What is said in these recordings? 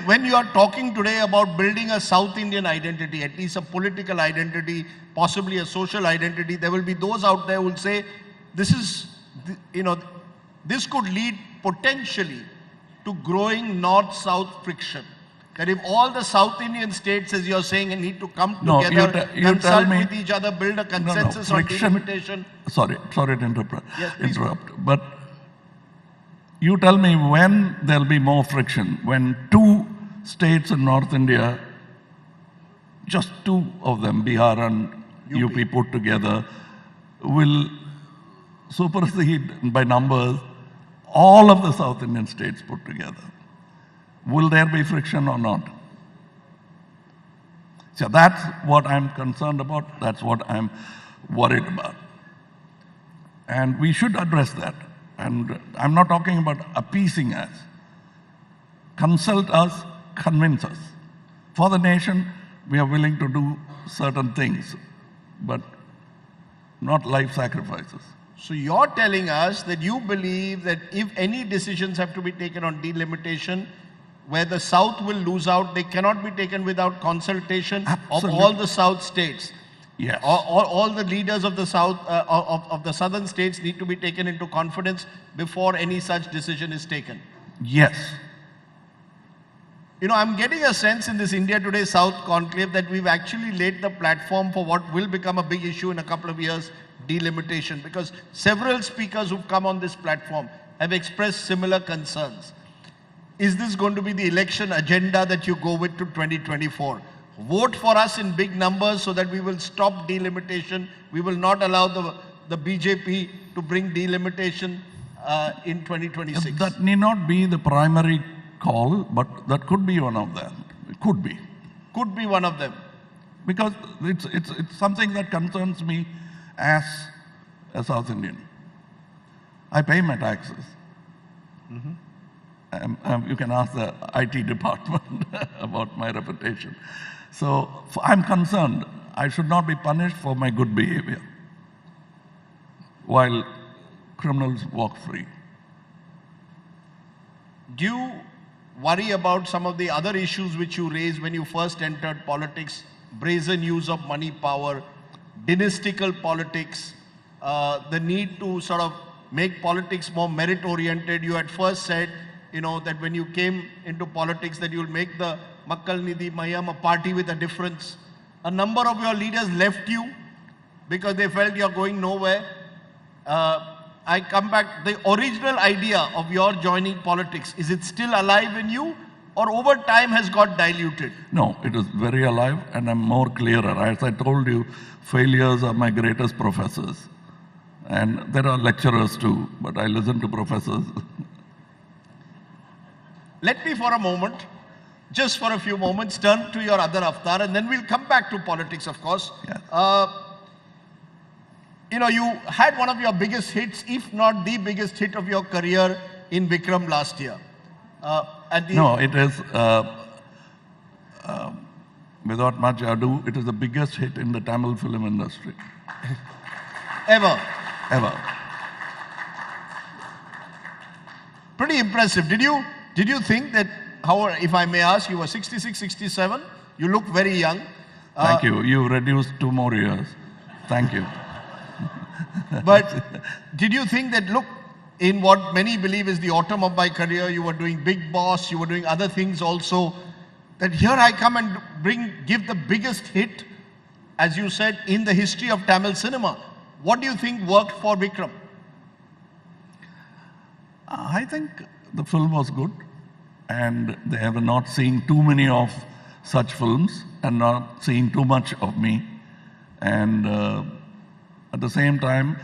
when you are talking today about building a South Indian identity, at least a political identity, possibly a social identity, there will be those out there who will say, this is, this could lead potentially to growing North-South friction. That if all the South Indian states, as you're saying, need to come together, consult with each other, build a consensus on delimitation. Sorry to interrupt. Yes, but you tell me when there'll be more friction, when two states in North India, just two of them, Bihar and UP put together, will supersede by numbers all of the South Indian states put together. Will there be friction or not? So that's what I'm concerned about. That's what I'm worried about. And we should address that. And I'm not talking about appeasing us. Consult us, convince us. For the nation, we are willing to do certain things, but not life sacrifices. So you're telling us that you believe that if any decisions have to be taken on delimitation, where the South will lose out, they cannot be taken without consultation of all the South states. Yes. All the leaders of the South, of the Southern states need to be taken into confidence before any such decision is taken. Yes. I'm getting a sense in this India Today South conclave that we've actually laid the platform for what will become a big issue in a couple of years, delimitation, because several speakers who've come on this platform have expressed similar concerns. Is this going to be the election agenda that you go with to 2024? Vote for us in big numbers so that we will stop delimitation. We will not allow the BJP to bring delimitation in 2026. That need not be the primary call, but that could be one of them. It could be. Could be one of them. Because it's something that concerns me as a South Indian. I pay my taxes. Mm-hmm. You can ask the IT department about my reputation. So I'm concerned. I should not be punished for my good behavior while criminals walk free. Do you worry about some of the other issues which you raised when you first entered politics? Brazen use of money power, dynastical politics, the need to sort of make politics more merit-oriented. You at first said, that when you came into politics that you'll make the Makkal Nidhi Mayam a party with a difference. A number of your leaders left you because they felt you're going nowhere. I come back, the original idea of your joining politics, is it still alive in you or over time has got diluted? No, it is very alive and I'm more clearer. As I told you, failures are my greatest professors. And there are lecturers too, but I listen to professors. Let me for a moment, just for a few moments, turn to your other avatar and then we'll come back to politics, of course. Yes. You had one of your biggest hits, if not the biggest hit of your career in Vikram last year. No, it is, without much ado, it is the biggest hit in the Tamil film industry. Ever? Ever. Pretty impressive. Did you think that, if I may ask, you were 66, 67, you look very young. Thank you. You reduced 2 more years. Thank you. But did you think that, look, in what many believe is the autumn of my career, you were doing Big Boss, you were doing other things also, that here I come and give the biggest hit, as you said, in the history of Tamil cinema. What do you think worked for Vikram? I think the film was good, and they have not seen too many of such films and not seen too much of me. And at the same time,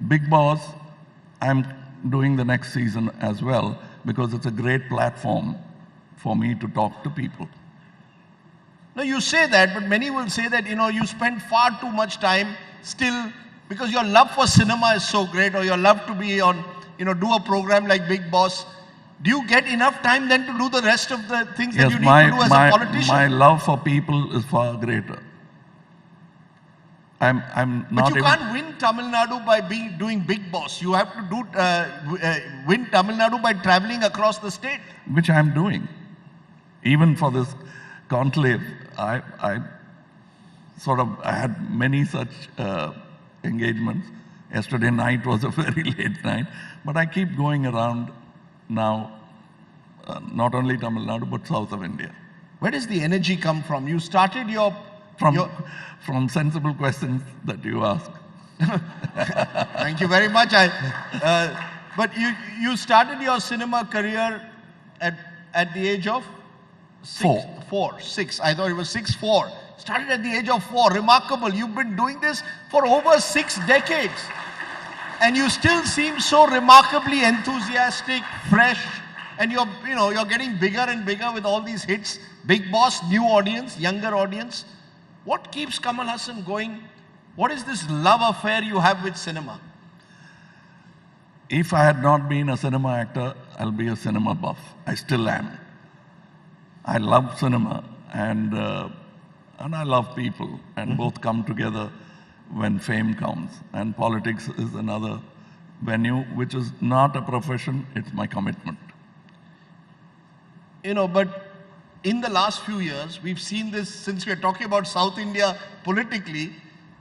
Big Boss, I'm doing the next season as well because it's a great platform for me to talk to people. No, you say that, but many will say that, you spend far too much time still because your love for cinema is so great, or your love to be on, do a program like Big Boss. Do you get enough time then to do the rest of the things that you need to do as a politician? My love for people is far greater. I'm not. But you can't win Tamil Nadu by doing Big Boss. You have to win Tamil Nadu by traveling across the state. Which I'm doing. Even for this conclave, I had many such engagements. Yesterday night was a very late night, but I keep going around now, not only Tamil Nadu, but south of India. Where does the energy come from? You started your... From sensible questions that you ask. Thank you very much. But you started your cinema career at the age of? 6. I thought it was 4. Started at the age of 4. Remarkable. You've been doing this for over 6 decades. And you still seem so remarkably enthusiastic, fresh, and you're getting bigger and bigger with all these hits. Big Boss, new audience, younger audience. What keeps Kamal Hassan going? What is this love affair you have with cinema? If I had not been a cinema actor, I'll be a cinema buff. I still am. I love cinema and I love people, and both come together when fame comes. And politics is another venue, which is not a profession, it's my commitment. But in the last few years, we've seen this, since we're talking about South India politically,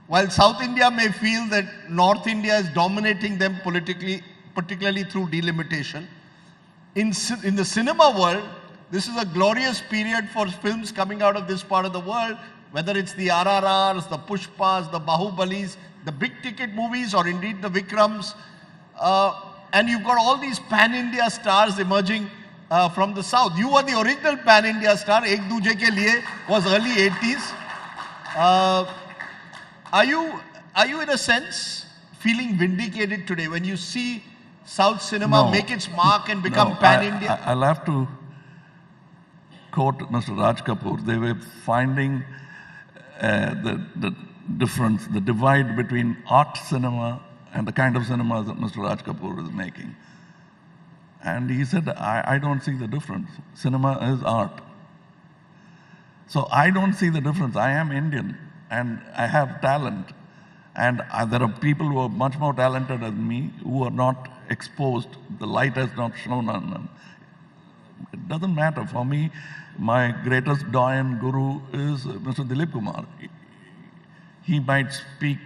while South India may feel that North India is dominating them politically, particularly through delimitation, in the cinema world, this is a glorious period for films coming out of this part of the world, whether it's the RRRs, the Pushpas, the Bahubalis, the big ticket movies, or indeed the Vikrams. And you've got all these pan-India stars emerging from the south. You were the original pan-India star. Ek Duje Ke Liye was early 80s. Are you in a sense feeling vindicated today when you see South cinema make its mark and become pan-India? I'll have to quote Mr. Raj Kapoor. They were finding the difference, the divide between art cinema and the kind of cinema that Mr. Raj Kapoor is making. And he said, I don't see the difference. Cinema is art. So I don't see the difference. I am Indian and I have talent. And there are people who are much more talented than me who are not exposed. The light has not shone on them. It doesn't matter. For me, my greatest doyen guru is Mr. Dilip Kumar. He might speak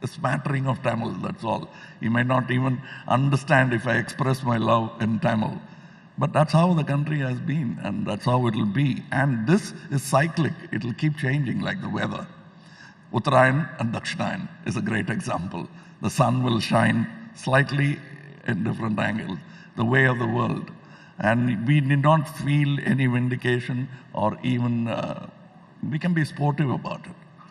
a smattering of Tamil, that's all. He might not even understand if I express my love in Tamil. But that's how the country has been, and that's how it will be. And this is cyclic. It will keep changing like the weather. Uttarayan and Dakshinayan is a great example. The sun will shine slightly in different angles, the way of the world. And we did not feel any vindication or even, we can be sportive about it.